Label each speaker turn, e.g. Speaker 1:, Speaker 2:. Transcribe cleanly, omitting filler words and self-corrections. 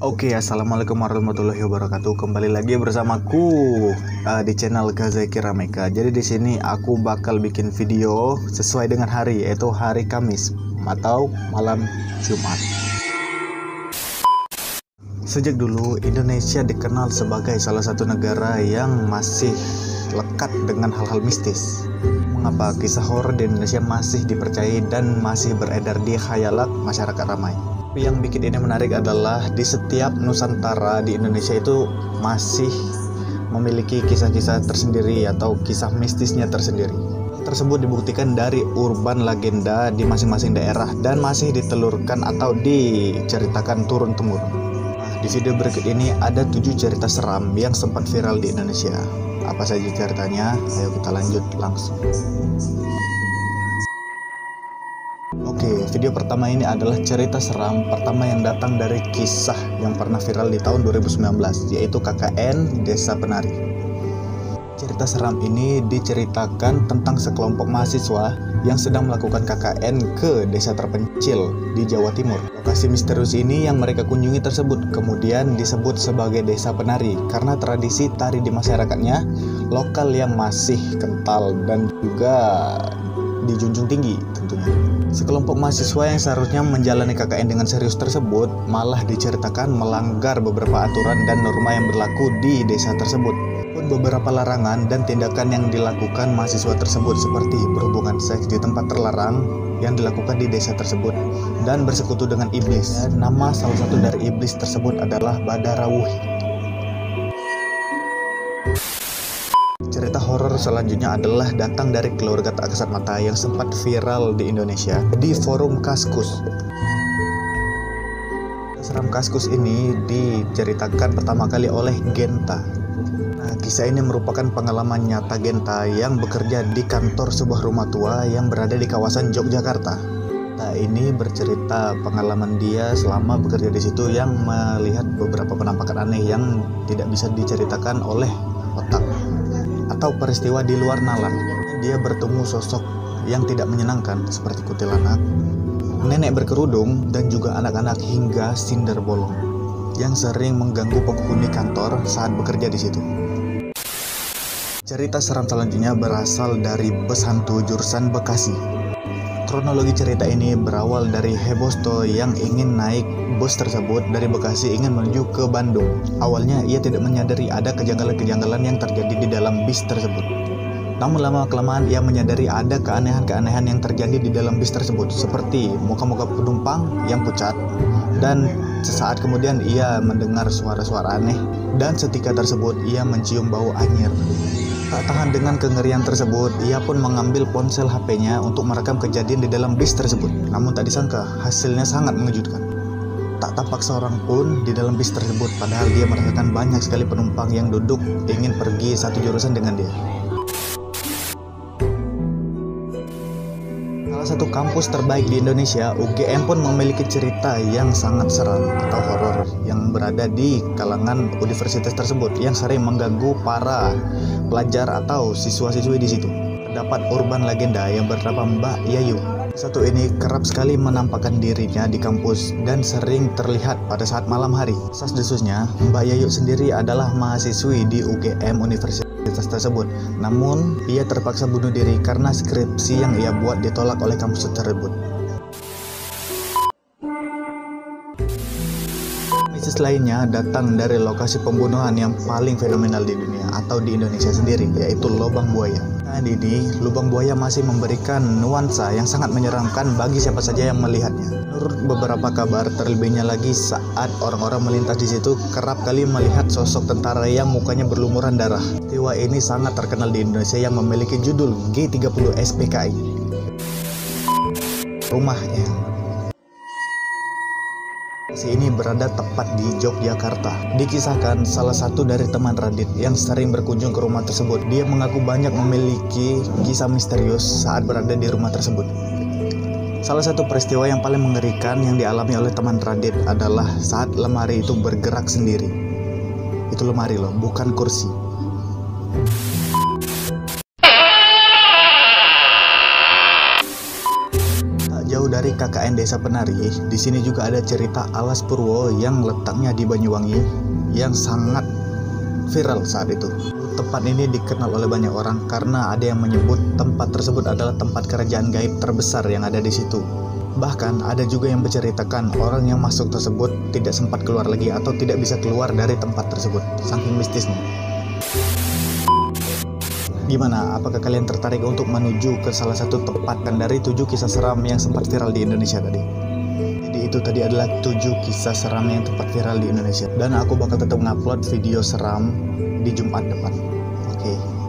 Speaker 1: Oke, assalamualaikum warahmatullahi wabarakatuh. Kembali lagi bersamaku di channel Gazeki Rameka. Jadi di sini aku bakal bikin video sesuai dengan hari, yaitu hari Kamis atau malam Jumat. Sejak dulu Indonesia dikenal sebagai salah satu negara yang masih lekat dengan hal-hal mistis. Mengapa kisah horor di Indonesia masih dipercayai dan masih beredar di khayalat masyarakat ramai? Yang bikin ini menarik adalah di setiap Nusantara di Indonesia itu masih memiliki kisah-kisah tersendiri atau kisah mistisnya tersendiri. Tersebut dibuktikan dari urban legenda di masing-masing daerah dan masih ditelurkan atau diceritakan turun-temurun. Nah, di video berikut ini ada 7 cerita seram yang sempat viral di Indonesia. Apa saja ceritanya? Ayo kita lanjut langsung. Oke, video pertama ini adalah cerita seram pertama yang datang dari kisah yang pernah viral di tahun 2019, yaitu KKN Desa Penari. Cerita seram ini diceritakan tentang sekelompok mahasiswa yang sedang melakukan KKN ke desa terpencil di Jawa Timur. Lokasi misterius ini yang mereka kunjungi tersebut kemudian disebut sebagai Desa Penari karena tradisi tari di masyarakatnya lokal yang masih kental dan juga dijunjung tinggi tentunya. Sekelompok mahasiswa yang seharusnya menjalani KKN dengan serius tersebut malah diceritakan melanggar beberapa aturan dan norma yang berlaku di desa tersebut. Pun beberapa larangan dan tindakan yang dilakukan mahasiswa tersebut seperti berhubungan seks di tempat terlarang yang dilakukan di desa tersebut dan bersekutu dengan iblis. Dan nama salah satu dari iblis tersebut adalah Badarawuhi. Cerita horor selanjutnya adalah datang dari keluarga tak kasat mata yang sempat viral di Indonesia di forum Kaskus. Seram Kaskus ini diceritakan pertama kali oleh Genta. Nah, kisah ini merupakan pengalaman nyata Genta yang bekerja di kantor sebuah rumah tua yang berada di kawasan Yogyakarta. Nah, ini bercerita pengalaman dia selama bekerja di situ yang melihat beberapa penampakan aneh yang tidak bisa diceritakan oleh otak atau peristiwa di luar nalar. Dia bertemu sosok yang tidak menyenangkan seperti kuntilanak, nenek berkerudung, dan juga anak-anak hingga sinder bolong yang sering mengganggu penghuni kantor saat bekerja di situ. Cerita seram selanjutnya berasal dari bus hantu jurusan Bekasi. Kronologi cerita ini berawal dari Hebosto yang ingin naik bus tersebut dari Bekasi ingin menuju ke Bandung. Awalnya ia tidak menyadari ada kejanggalan-kejanggalan yang terjadi di dalam bis tersebut. Namun lama-kelamaan ia menyadari ada keanehan-keanehan yang terjadi di dalam bis tersebut, seperti muka-muka penumpang yang pucat. Dan sesaat kemudian ia mendengar suara-suara aneh, dan setika tersebut ia mencium bau anyir. Tak tahan dengan kengerian tersebut, ia pun mengambil ponsel HP-nya untuk merekam kejadian di dalam bis tersebut. Namun tak disangka, hasilnya sangat mengejutkan. Tak tampak seorang pun di dalam bis tersebut, padahal dia merasakan banyak sekali penumpang yang duduk ingin pergi satu jurusan dengan dia. Salah satu kampus terbaik di Indonesia, UGM pun memiliki cerita yang sangat seram atau horor yang berada di kalangan universitas tersebut yang sering mengganggu para pelajar atau siswa-siswi di situ. Terdapat urban legenda yang bernama Mbak Yayu. Satu ini kerap sekali menampakkan dirinya di kampus dan sering terlihat pada saat malam hari. Desas-desusnya, Mbak Yayu sendiri adalah mahasiswi di UGM universitas tersebut. Namun, ia terpaksa bunuh diri karena skripsi yang ia buat ditolak oleh kampus tersebut. Mistis lainnya datang dari lokasi pembunuhan yang paling fenomenal di dunia atau di Indonesia sendiri, yaitu Lubang Buaya. Nah, ini Lubang Buaya masih memberikan nuansa yang sangat menyeramkan bagi siapa saja yang melihatnya. Menurut beberapa kabar, terlebihnya lagi saat orang-orang melintas di situ kerap kali melihat sosok tentara yang mukanya berlumuran darah. Peristiwa ini sangat terkenal di Indonesia yang memiliki judul G30 SPKI. Rumah L. Ini berada tepat di Yogyakarta. Dikisahkan salah satu dari teman Radit yang sering berkunjung ke rumah tersebut. Dia mengaku banyak memiliki kisah misterius saat berada di rumah tersebut. Salah satu peristiwa yang paling mengerikan yang dialami oleh teman Radit adalah saat lemari itu bergerak sendiri. Itu lemari loh, bukan kursi. dari KKN Desa Penari, di sini juga ada cerita Alas Purwo yang letaknya di Banyuwangi yang sangat viral saat itu. Tempat ini dikenal oleh banyak orang karena ada yang menyebut tempat tersebut adalah tempat kerajaan gaib terbesar yang ada di situ. Bahkan ada juga yang menceritakan orang yang masuk tersebut tidak sempat keluar lagi atau tidak bisa keluar dari tempat tersebut, saking mistisnya. Gimana? Apakah kalian tertarik untuk menuju ke salah satu tempat dari 7 kisah seram yang sempat viral di Indonesia tadi? Jadi itu tadi adalah 7 kisah seram yang sempat viral di Indonesia. Dan aku bakal tetap ngupload video seram di Jumat depan. Oke.